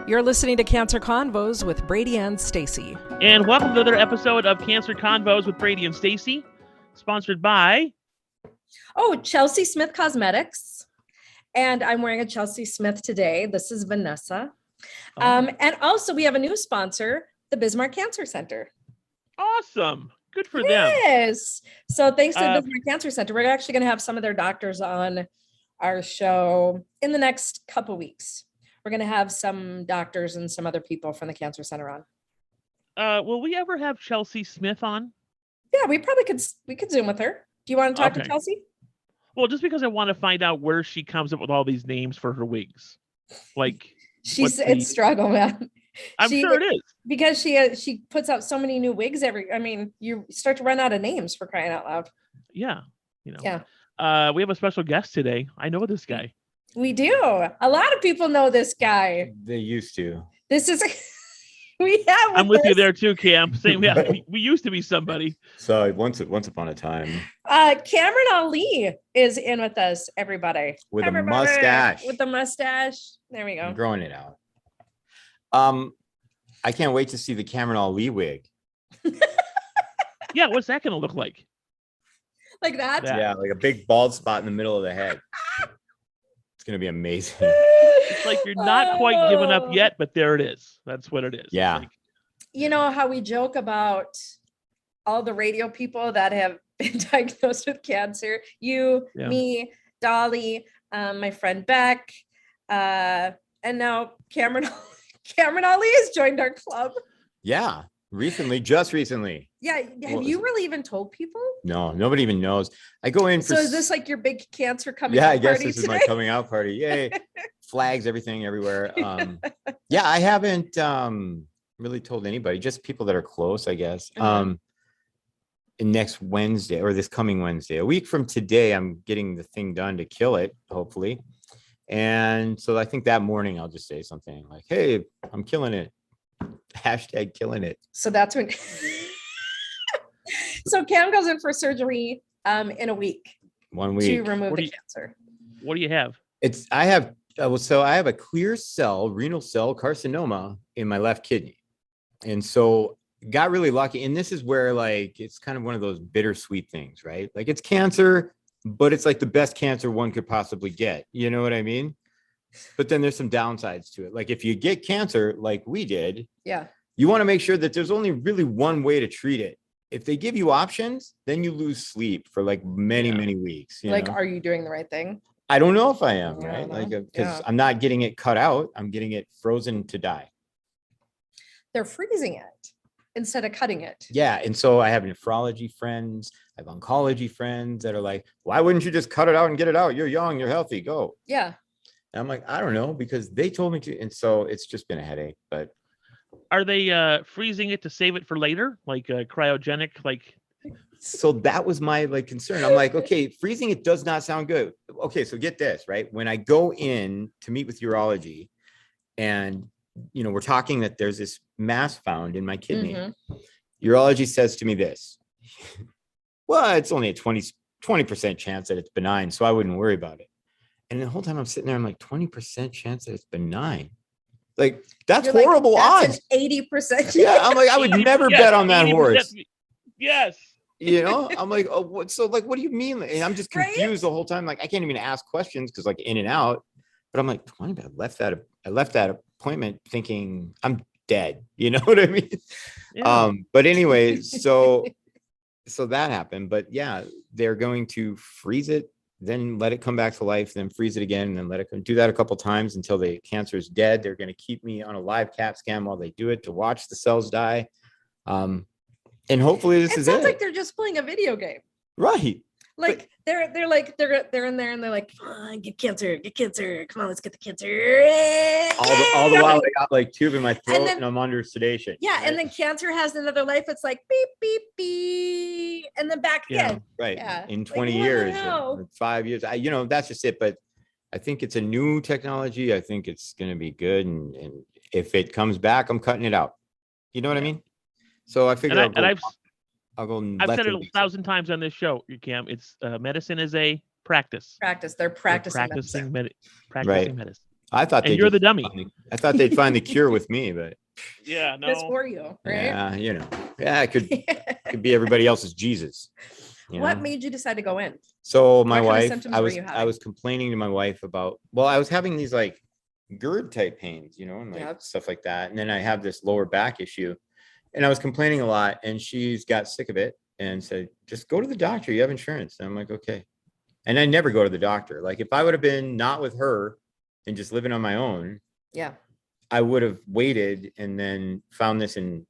You're listening to Cancer Convos with Brady and Stacy. And welcome to another episode of Cancer Convos with Brady and Stacy, sponsored by Chelsea Smith Cosmetics. And I'm wearing a Chelsea Smith today. This is Vanessa. And also we have a new sponsor, the Bismarck Cancer Center. Awesome. Good for them. Yes. So thanks to the Bismarck Cancer Center, we're actually going to have some of their doctors on our show in the next couple weeks. We're going to have some doctors and some other people from the Cancer Center on. Will we ever have Chelsea Smith on? Yeah, we could Zoom with her. Do you want to talk to Chelsea? Well, just because I want to find out where she comes up with all these names for her wigs. Like it's a struggle, man. I'm sure it is. Because she puts out so many new wigs you start to run out of names, for crying out loud. Yeah. Yeah. We have a special guest today. I know this guy. We do. A lot of people know this guy. They used to. This is I'm with you there too, Cam. Same. Yeah, we used to be somebody. So once upon a time. Kameran Ali is in with us, everybody. With a mustache. With the mustache. There we go. I'm growing it out. I can't wait to see the Kameran Ali wig. Yeah, what's that gonna look like? Like that? Yeah, like a big bald spot in the middle of the head. It's gonna be amazing. It's like you're not quite giving up yet, but there it is. That's what it is. Yeah. You know how we joke about all the radio people that have been diagnosed with cancer? You, me, Dolly, my friend Beck, and now Kameran Ali has joined our club. Yeah. Just recently. Yeah. Have you really even told people? No, nobody even knows. I go in for. So is this like your big cancer coming out party? Yeah, I guess this is my coming out party. Yay. Flags, everything, everywhere. Yeah, I haven't really told anybody, just people that are close, I guess. Next Wednesday or this coming Wednesday, a week from today, I'm getting the thing done to kill it, hopefully. And so I think that morning I'll just say something like, hey, I'm killing it. Hashtag killing it. So that's when. So Cam goes in for surgery in a week. 1 week. To remove the cancer. What do you have? I have a clear cell renal cell carcinoma in my left kidney. And so got really lucky. And this is where it's kind of one of those bittersweet things, right? Like it's cancer, but it's like the best cancer one could possibly get. You know what I mean? But then there's some downsides to it. Like if you get cancer like we did, you want to make sure that there's only really one way to treat it. If they give you options, then you lose sleep for many weeks. You know? Are you doing the right thing? I don't know if I am, right? Because I'm not getting it cut out. I'm getting it frozen to die. They're freezing it instead of cutting it. Yeah. And so I have nephrology friends. I have oncology friends that are like, why wouldn't you just cut it out and get it out? You're young, you're healthy, go. Yeah. And I'm like, I don't know, because they told me to. And so it's just been a headache. But are they freezing it to save it for later? Like cryogenic, So that was my concern. I'm like, okay, freezing it does not sound good. Okay, so get this, right? When I go in to meet with urology and, we're talking that there's this mass found in my kidney. Urology says to me this, well, it's only a 20% chance that it's benign, so I wouldn't worry about it. And the whole time I'm sitting there, I'm like, 20% chance that it's benign. Like, that's horrible odds. 80%. Yeah, I'm like, I would never bet on that horse. Yes. I'm like, oh, what? So what do you mean? And I'm just confused the whole time. Like, I can't even ask questions because in and out. But I'm like, 20. I left that appointment thinking I'm dead. You know what I mean? Yeah. But anyway, so that happened. But yeah, they're going to freeze it, then let it come back to life, then freeze it again, and then let it do that a couple times until the cancer is dead. They're going to keep me on a live CAT scan while they do it to watch the cells die. And hopefully this is it. It sounds like they're just playing a video game. Right. They're in there and they're like, come on, get cancer. Come on, let's get the cancer. All the while I got tube in my throat and I'm under sedation. Yeah, right? And then cancer has another life. It's like beep, beep, beep. And then back again. Right. Yeah. In 20 years, or 5 years. That's just it. But I think it's a new technology. I think it's gonna be good. And if it comes back, I'm cutting it out. You know what I mean? So I figure I've said it 1,000 times on this show, Cam. It's medicine is a practice. They're practicing medicine. Right. Medicine. I thought and you're the dummy. I thought they'd find the cure with me, but Yeah, no. It's for you, right? yeah, it could be everybody else's Jesus. What made you decide to go in? So my What kind of wife, symptoms were you I having? was complaining to my wife about, well, I was having these like GERD type pains, and like Yep. stuff like that. And then I have this lower back issue, and I was complaining a lot, and she's got sick of it and said, just go to the doctor. You have insurance. And I'm like, okay. And I never go to the doctor. Like if I would have been not with her and just living on my own, Yeah. I would have waited and then found this in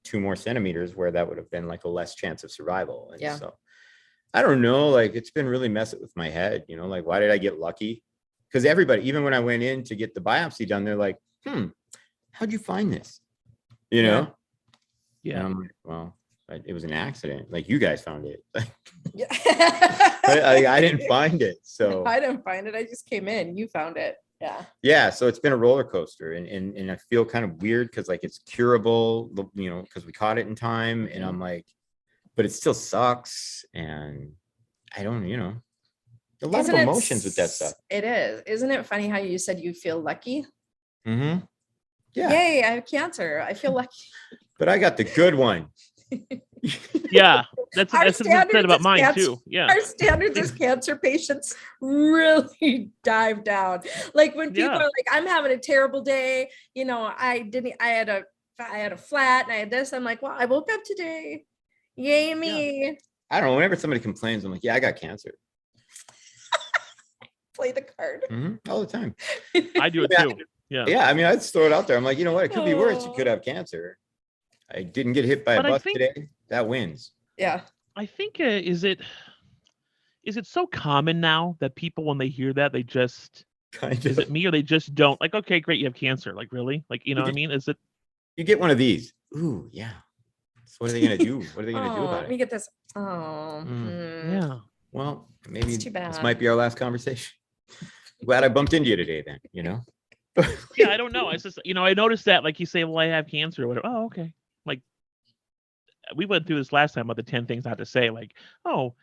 2 more centimeters where that would have been like a less chance of survival. And Yeah. so I don't know, like it's been really messing with my head, like why did I get lucky? Because everybody, even when I went in to get the biopsy done, they're like, how'd you find this? Yeah. And I'm like, well, it was an accident. Like you guys found it. Yeah. I didn't find it. So I didn't find it. I just came in. You found it. Yeah. Yeah. So it's been a roller coaster, and I feel kind of weird because like it's curable, because we caught it in time, and I'm like, but it still sucks, and I don't, a lot of emotions with that stuff. It is. Isn't it funny how you said you feel lucky? Mm-hmm. Yeah. Yay, I have cancer. I feel lucky. But I got the good one. Yeah, that's Our what I said about standards mine as too. Yeah. Our standards as cancer patients really dive down. Like when people are like, I'm having a terrible day, I had a flat and I had this. I'm like, well, I woke up today. Yay me. Yeah. I don't know. Whenever somebody complains, I'm like, yeah, I got cancer. Play the card. All the time. I do it too. Yeah. Yeah. I mean, I'd throw it out there. I'm like, you know what? It could be worse. You could have cancer. I didn't get hit by a bus today. That wins. Yeah. I think is it so common now that people, when they hear that, they just is it me or they just don't like, okay, great, you have cancer. Like really? Like, what I mean? Is it you get one of these? Ooh, yeah. So what are they gonna do? What are they gonna do about it? Let me get this. Oh, yeah. Well, maybe too bad. This might be our last conversation. Glad I bumped into you today then, Yeah, I don't know. It's just, I noticed that, like you say, well, I have cancer or whatever. Oh, okay. Like we went through this last time about the 10 things not to say, like, oh,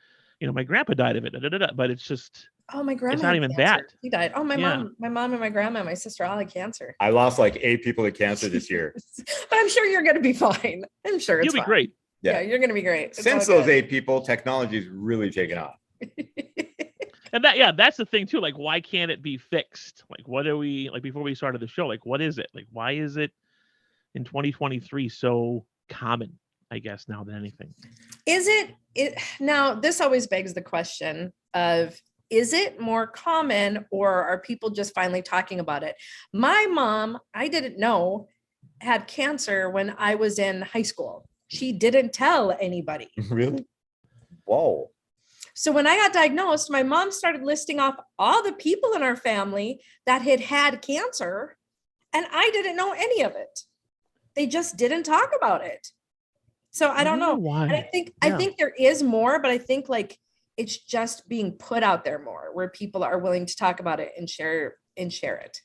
my grandpa died of it, but it's just, oh, my grandma, it's not even cancer. that. He died. Oh, my mom and my grandma and my sister all had cancer. I lost like 8 people to cancer this year. But I'm sure you're going to be fine. I'm sure it's You'll be fine. great. Yeah, you're going to be great. It's Since those 8 people, technology's really taken off. And that's the thing too. Like, why can't it be fixed? Like, what are we, like, before we started the show, like, what is it? Like, why is it in 2023 so common, I guess, now than anything? Is it now, this always begs the question of, is it more common or are people just finally talking about it? My mom, I didn't know, had cancer when I was in high school. She didn't tell anybody. Really? Whoa. So when I got diagnosed, my mom started listing off all the people in our family that had cancer, and I didn't know any of it. They just didn't talk about it. So I don't know why. And I think there is more, but I think like it's just being put out there more, where people are willing to talk about it and share it.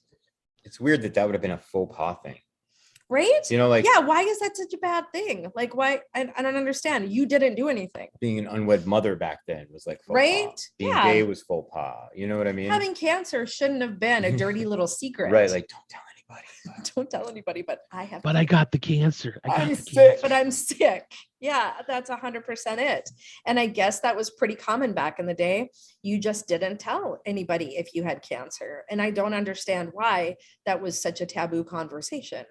It's weird that would have been a faux pas thing. Right? Like, yeah, why is that such a bad thing? Like, why? I don't understand. You didn't do anything. Being an unwed mother back then was like faux pas. Being gay was faux pas. You know what I mean? Having cancer shouldn't have been a dirty little secret. Right. Like, don't tell anybody. Don't tell anybody, but I have. But I got the cancer. I'm sick. But I'm sick. Yeah, that's 100% it. And I guess that was pretty common back in the day. You just didn't tell anybody if you had cancer. And I don't understand why that was such a taboo conversation.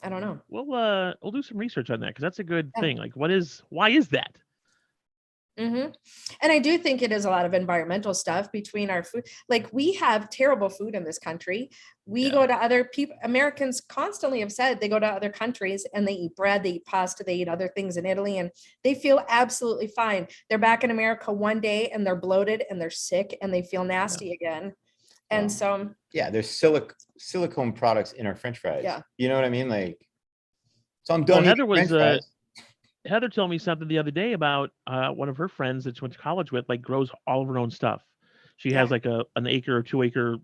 I don't know. We'll do some research on that, because that's a good thing. Like, why is that? Mm-hmm. And I do think it is a lot of environmental stuff between our food. Like, we have terrible food in this country. We go to other people. Americans constantly have said they go to other countries and they eat bread, they eat pasta, they eat other things in Italy, and they feel absolutely fine. They're back in America one day and they're bloated and they're sick and they feel nasty again. And so there's silicone products in our French fries. Yeah. You know what I mean? Like, so I'm done. Heather told me something the other day about one of her friends that she went to college with, like, grows all of her own stuff. She has like an acre or 2 acre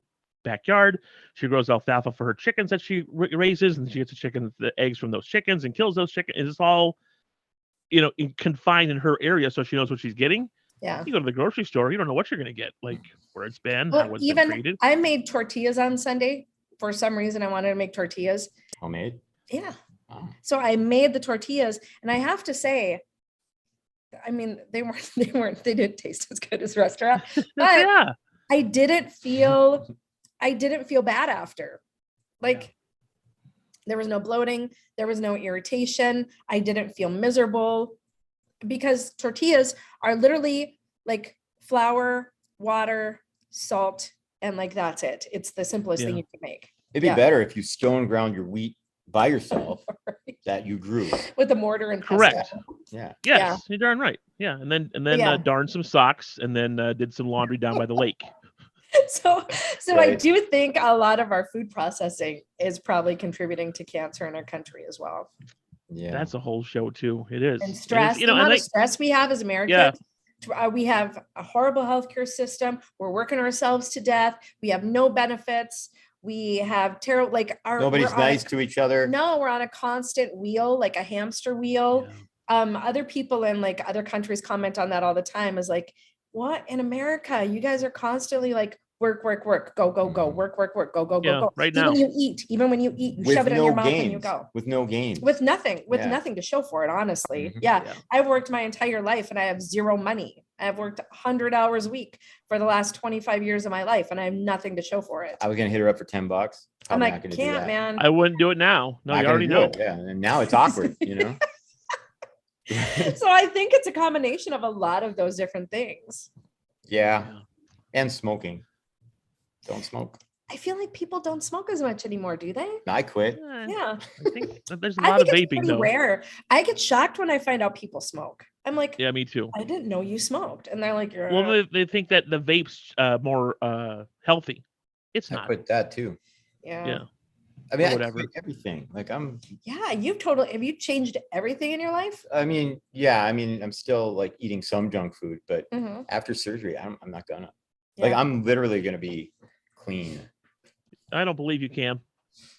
backyard. She grows alfalfa for her chickens that she raises, and she gets the eggs from those chickens and kills those chickens. It's all, confined in her area, so she knows what she's getting. Yeah. You go to the grocery store, you don't know what you're going to get, like where it's been, how it's been treated. I made tortillas on Sunday. for some reason, I wanted to make tortillas. Homemade? Yeah. Oh. So I made the tortillas, and I have to say, I mean, they didn't taste as good as restaurant, but Yeah. I didn't feel bad after. Like, there was no bloating, there was no irritation. I didn't feel miserable, because tortillas are literally like flour, water, salt, and like that's it. It's the simplest thing you can make. It'd be better if you stone ground your wheat by yourself that you grew with a mortar and correct. pestle. Yeah. Yes, you're darn right. Yeah, and then darned some socks, and then did some laundry down by the lake. So right. I do think a lot of our food processing is probably contributing to cancer in our country as well. Yeah, that's a whole show too. It is. And stress. The amount of stress we have as Americans. Yeah. We have a horrible healthcare system. We're working ourselves to death. We have no benefits. We have terrible, like nobody's nice to each other. No, we're on a constant wheel, like a hamster wheel. Yeah. Other people in like other countries comment on that all the time, is like, what, in America, you guys are constantly like work, go, work, go, go. Right now. Even when you eat, you shove it in your mouth and you go. With no gains. With nothing to show for it, honestly. Mm-hmm. Yeah. I've worked my entire life and I have zero money. I've worked 100 hours a week for the last 25 years of my life, and I have nothing to show for it. I was going to hit her up for $10. I'm like, can't, man. I wouldn't do it now. No, you already know. Yeah. And now it's awkward, you know? So I think it's a combination of a lot of those different things. Yeah. And smoking. Don't smoke. I feel like people don't smoke as much anymore, do they? I quit. Yeah. I think there's a lot of vaping though. Rare. I get shocked when I find out people smoke. I'm like, yeah, me too. I didn't know you smoked. And they're like, well, they think that the vape's more healthy. It's not. I quit that too. Yeah. I mean, I quit everything. Like yeah, have you changed everything in your life? I mean, yeah, I'm still like eating some junk food, but after surgery, I'm not gonna. Yeah. Like, I'm literally gonna be clean. I don't believe you, Cam.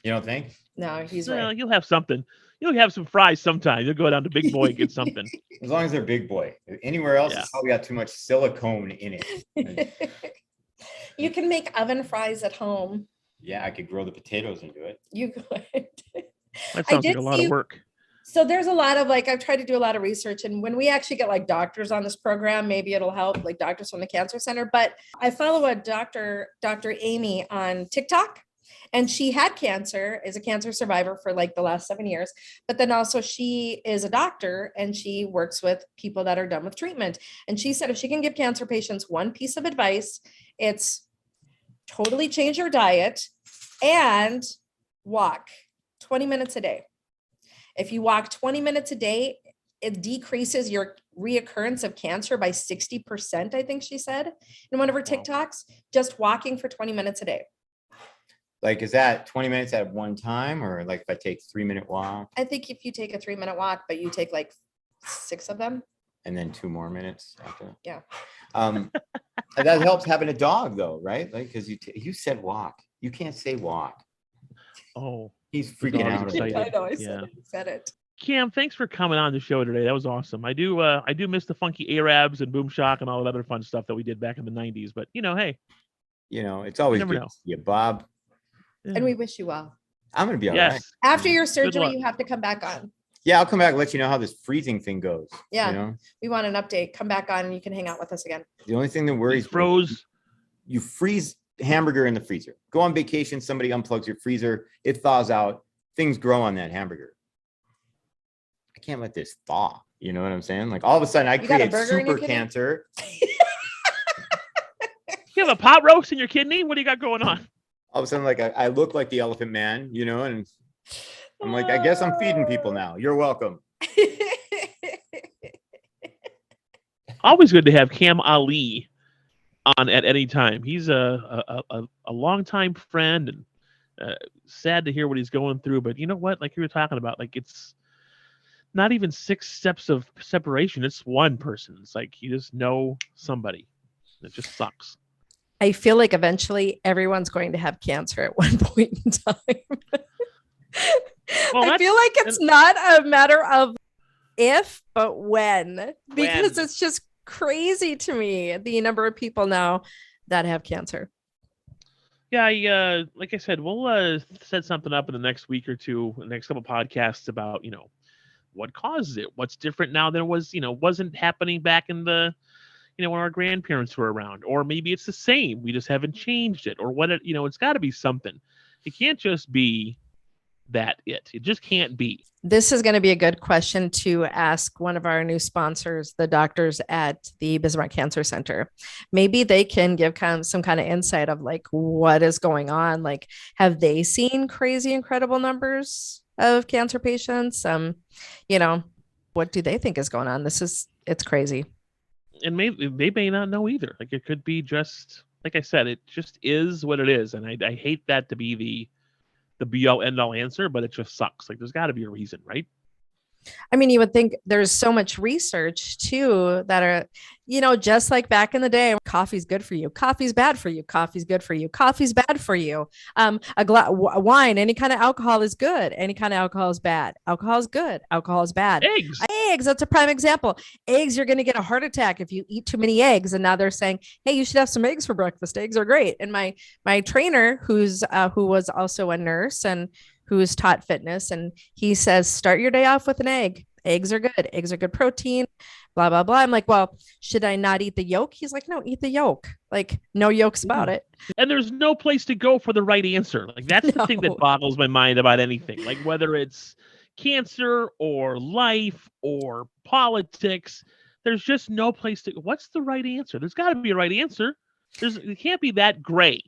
You don't think? No, he's right. You'll have something. You'll have some fries sometime. You'll go down to Big Boy and get something. As long as they're Big Boy. Anywhere else, it's probably got too much silicone in it. You can make oven fries at home. Yeah, I could grow the potatoes into it. You could. That sounds like a lot of work. So there's a lot of I've tried to do a lot of research, and when we actually get doctors on this program, maybe it'll help, like doctors from the cancer center. But I follow a Dr. Amy on TikTok, and she had cancer, is a cancer survivor for the last 7 years. But then also she is a doctor and she works with people that are done with treatment. And she said if she can give cancer patients one piece of advice, it's totally change your diet and walk 20 minutes a day. If you walk 20 minutes a day, it decreases your reoccurrence of cancer by 60%, I think she said in one of her TikToks, just walking for 20 minutes a day. Is that 20 minutes at one time, or if I take 3-minute walk? I think if you take a 3-minute walk, but you take 6 of them. And then 2 more minutes after. Yeah. That helps having a dog though, right? Because you said walk. You can't say walk. Oh. He's freaking out. I know. I said it. Cam, thanks for coming on the show today. That was awesome. I do miss the funky Arabs and Boom Shock and all that other fun stuff that we did back in the 90s. But hey. It's always good to see you, Bob. Yeah. And we wish you well. I'm going to be all right. After your surgery, you have to come back on. Yeah, I'll come back and let you know how this freezing thing goes. Yeah. We want an update. Come back on and you can hang out with us again. The only thing that worries me, you freeze hamburger in the freezer. Go on vacation, somebody unplugs your freezer, it thaws out, things grow on that hamburger. I can't let this thaw. You know what I'm saying? All of a sudden I create super cancer. You have a pot roast in your kidney? What do you got going on? All of a sudden, I look like the Elephant Man, and I'm I guess I'm feeding people now. You're welcome. Always good to have Cam Ali on at any time. He's a longtime friend, and sad to hear what he's going through. But you know what? Like you were talking about, it's not even 6 steps of separation. It's one person. It's you just know somebody. It just sucks. I feel like eventually everyone's going to have cancer at one point in time. Well, I feel like it's not a matter of if, but when, because it's just crazy to me, the number of people now that have cancer. Yeah, like I said, we'll set something up in the next week or two, the next couple podcasts about, what causes it, what's different now than was, wasn't happening back in the, when our grandparents were around, or maybe it's the same, we just haven't changed it, or it's got to be something. It can't just be it just can't be. This is going to be a good question to ask one of our new sponsors, the doctors at the Bismarck Cancer Center. Maybe they can give some kind of insight of like what is going on. Like, have they seen crazy, incredible numbers of cancer patients? What do they think is going on? It's crazy. And they may not know either. Like, it could be just, like I said, it just is what it is. And I hate that to be the be-all end-all answer, but it just sucks. Like, there's got to be a reason, right? I mean, you would think there's so much research too that are, just like back in the day, coffee's good for you, coffee's bad for you, coffee's good for you, coffee's bad for you. Wine, any kind of alcohol is good, any kind of alcohol is bad. Alcohol is good, alcohol is bad. Eggs, that's a prime example. Eggs, you're going to get a heart attack if you eat too many eggs. And now they're saying, hey, you should have some eggs for breakfast. Eggs are great. And my trainer, who was also a nurse and who's taught fitness, and he says, start your day off with an egg. Eggs are good. Eggs are good protein, blah, blah, blah. I'm like, well, should I not eat the yolk? He's like, no, eat the yolk. Like, no yolks about it. And there's no place to go for the right answer. Like, that's the thing that boggles my mind about anything. Like, whether it's cancer or life or politics, there's just no place to. What's the right answer? There's got to be a right answer. It can't be that gray,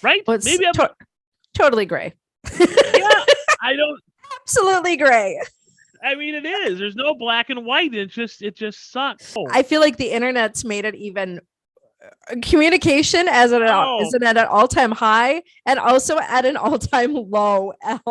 right? Well, maybe I'm totally gray. Yeah, I don't. Absolutely gray. I mean, it is. There's no black and white. It just sucks. I feel like the internet's made it even. Communication is at an all-time high and also at an all-time low at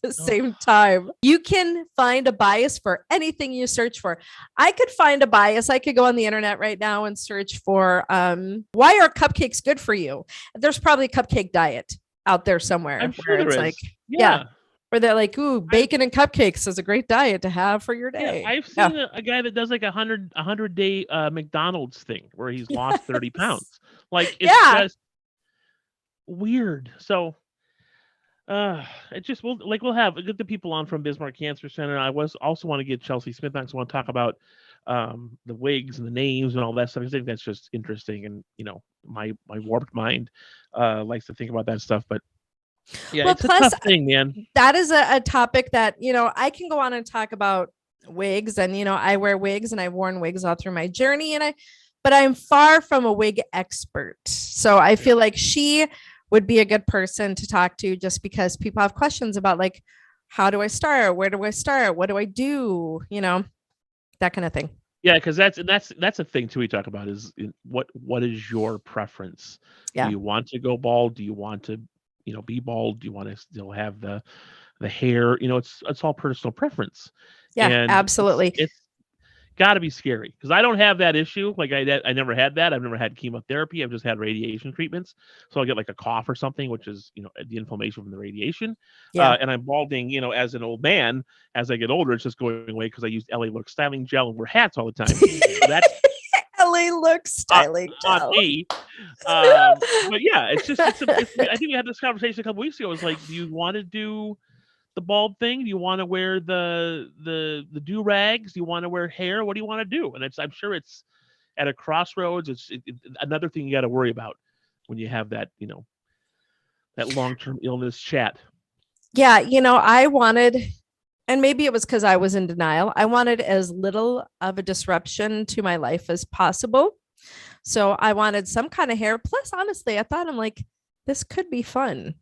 the same time. You can find a bias for anything you search for. I could find a bias. I could go on the internet right now and search for why are cupcakes good for you? There's probably a cupcake diet out there somewhere. I'm sure there is. Like, yeah. Where they're like, ooh, bacon and cupcakes is a great diet to have for your day. Yeah, I've seen a guy that does like 100-day McDonald's thing where he's lost 30 pounds. Like, it's just weird. So it just we'll get the people on from Bismarck Cancer Center. I also want to get Chelsea Smith on, because I want to talk about the wigs and the names and all that stuff. I think that's just interesting, and my warped mind likes to think about that stuff. But yeah, well, it's plus, a tough thing, man. That is a topic that, I can go on and talk about wigs, and, I wear wigs and I've worn wigs all through my journey, but I'm far from a wig expert. So I feel like she would be a good person to talk to, just because people have questions about, like, how do I start? Where do I start? What do I do? That kind of thing. Yeah, because that's a thing too we talk about is what is your preference? Yeah. Do you want to go bald? Do you want to be bald? Do you want to still have the hair? It's all personal preference. Yeah, and absolutely. It's got to be scary, because I don't have that issue. Like, I never had that. I've never had chemotherapy. I've just had radiation treatments. So I'll get like a cough or something, which is the inflammation from the radiation. Yeah. And I'm balding, as an old man. As I get older, it's just going away because I use LA Look styling gel and wear hats all the time. So that's LA Look styling gel. Me. But yeah, I think we had this conversation a couple weeks ago. It's like, do you want to do the bald thing? Do you want to wear the do-rags? Do you want to wear hair? What do you want to do? And I'm sure it's at a crossroads. It's another thing you got to worry about when you have that, that long-term illness chat. Yeah. I wanted, and maybe it was because I was in denial, I wanted as little of a disruption to my life as possible. So I wanted some kind of hair. Plus, honestly, I thought, I'm like, this could be fun.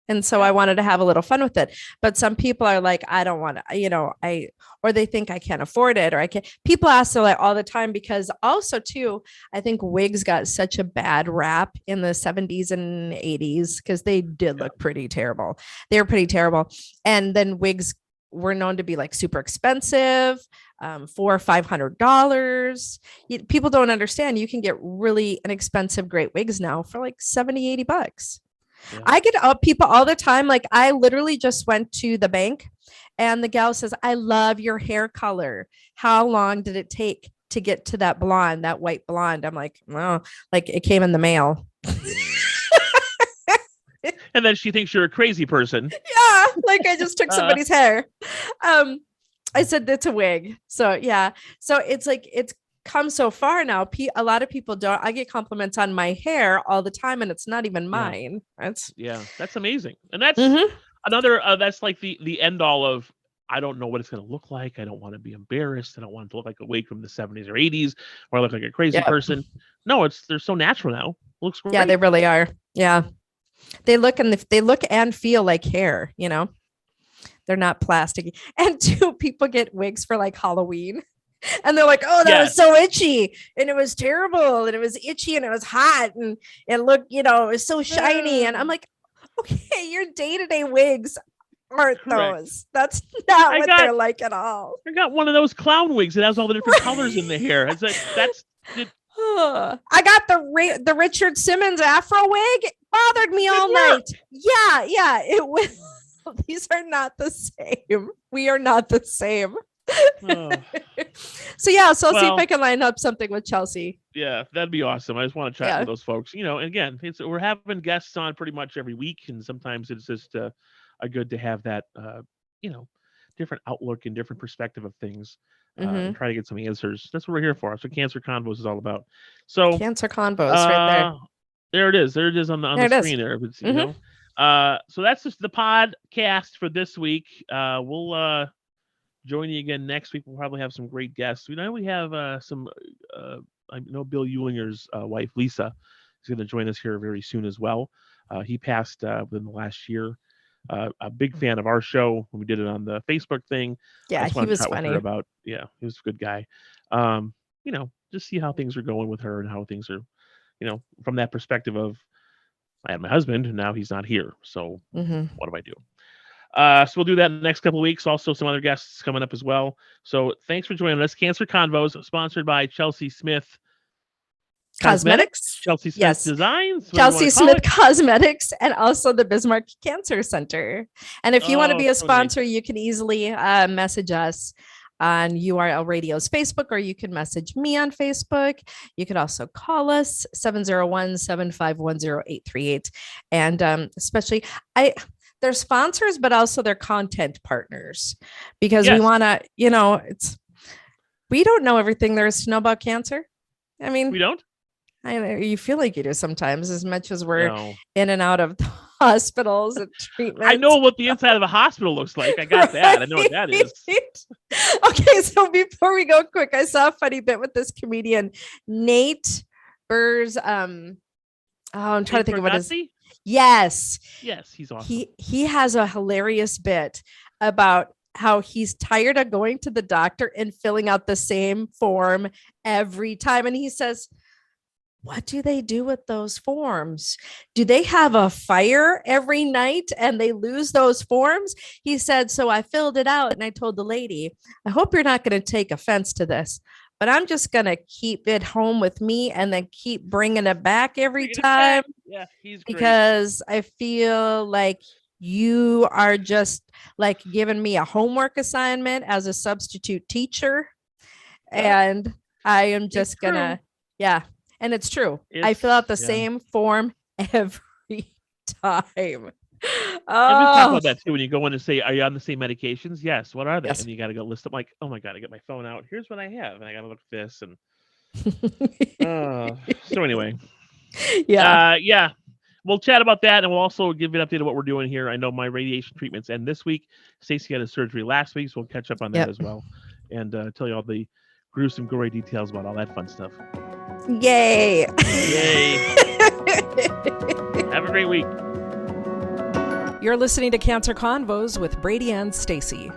And so I wanted to have a little fun with it. But some people are like, I don't want to, or they think I can't afford it, or I can't. People ask like all the time, because also too, I think wigs got such a bad rap in the 70s and 80s because they did look pretty terrible. They were pretty terrible. And then wigs were known to be like super expensive, $400 or $500. People don't understand. You can get really inexpensive, great wigs now for like $70, $80. Yeah. I get people all the time. Like, I literally just went to the bank and the gal says, I love your hair color. How long did it take to get to that blonde, that white blonde? I'm like, well, like, it came in the mail. And then she thinks you're a crazy person. Yeah, like I just took somebody's hair. I said it's a wig. So yeah. So it's like it's come so far now. A lot of people don't. I get compliments on my hair all the time, and it's not even mine. That's amazing. And that's another. That's like the end all of. I don't know what it's going to look like. I don't want to be embarrassed. I don't want it to look like a wig from the 70s or 80s, or look like a crazy person. No, they're so natural now. It looks great. Yeah, they really are. Yeah, they look and feel like hair. You know, they're not plastic. And people get wigs for like Halloween. And they're like, oh, that was so itchy. And it was terrible. And it was itchy and it was hot. And it looked, it was so shiny. And I'm like, okay, your day-to-day wigs aren't those. That's not what they're like at all. I got one of those clown wigs that has all the different colors in the hair. It's like, I got the Richard Simmons Afro wig. It bothered me all night. Yeah. It was. These are not the same. We are not the same. So I'll see if I can line up something with Chelsea. Yeah, that'd be awesome. I just want to chat with those folks. And again, we're having guests on pretty much every week, and sometimes it's just a good to have that different outlook and different perspective of things. And try to get some answers. That's what we're here for. That's what Cancer Convos is all about. So Cancer Convos right there. There it is. There it is on the screen there. So that's just the podcast for this week. We'll join you again next week. We'll probably have some great guests. We have I know Bill Eulinger's wife, Lisa, is going to join us here very soon as well. He passed within the last year. A big fan of our show when we did it on the Facebook thing. Yeah, he was funny. He was a good guy. Just see how things are going with her and how things are, from that perspective of I had my husband and now he's not here. So what do I do? So we'll do that in the next couple of weeks. Also, some other guests coming up as well. So thanks for joining us. Cancer Convos, sponsored by Chelsea Smith Cosmetics. Chelsea Smith Designs. Chelsea Smith Cosmetics, and also the Bismarck Cancer Center. And if you want to be a sponsor, you can easily message us on URL Radio's Facebook, or you can message me on Facebook. You could also call us 701-751-0838. And especially they're sponsors, but also they're content partners, because we want to, we don't know everything there is to know about cancer. I mean, we don't. I know you feel like you do sometimes, as much as we're in and out of hospitals and treatments. I know what the inside of a hospital looks like. I got that. I know what that is. Okay, so before we go quick, I saw a funny bit with this comedian, Nate Burrs. I'm trying to think of what his. Yes, he's awesome. He has a hilarious bit about how he's tired of going to the doctor and filling out the same form every time. And he says, what do they do with those forms? Do they have a fire every night and they lose those forms? He said, so I filled it out and I told the lady, I hope you're not going to take offense to this, but I'm just going to keep it home with me and then keep bringing it back every time. Yeah, he's great. Because I feel like you are just like giving me a homework assignment as a substitute teacher. And I am just gonna, and it's true. I fill out the same form every time. And we talk about that too when you go in and say, are you on the same medications? Yes. What are they? And you got to go list them. Like, oh my God, I get my phone out. Here's what I have. And I got to look at this. And so anyway, we'll chat about that. And we'll also give you an update of what we're doing here. I know my radiation treatments end this week. Stacey had a surgery last week, so we'll catch up on that as well. And tell you all the gruesome, gory details about all that fun stuff. Yay. Have a great week. You're listening to Cancer Convos with Brady and Stacy.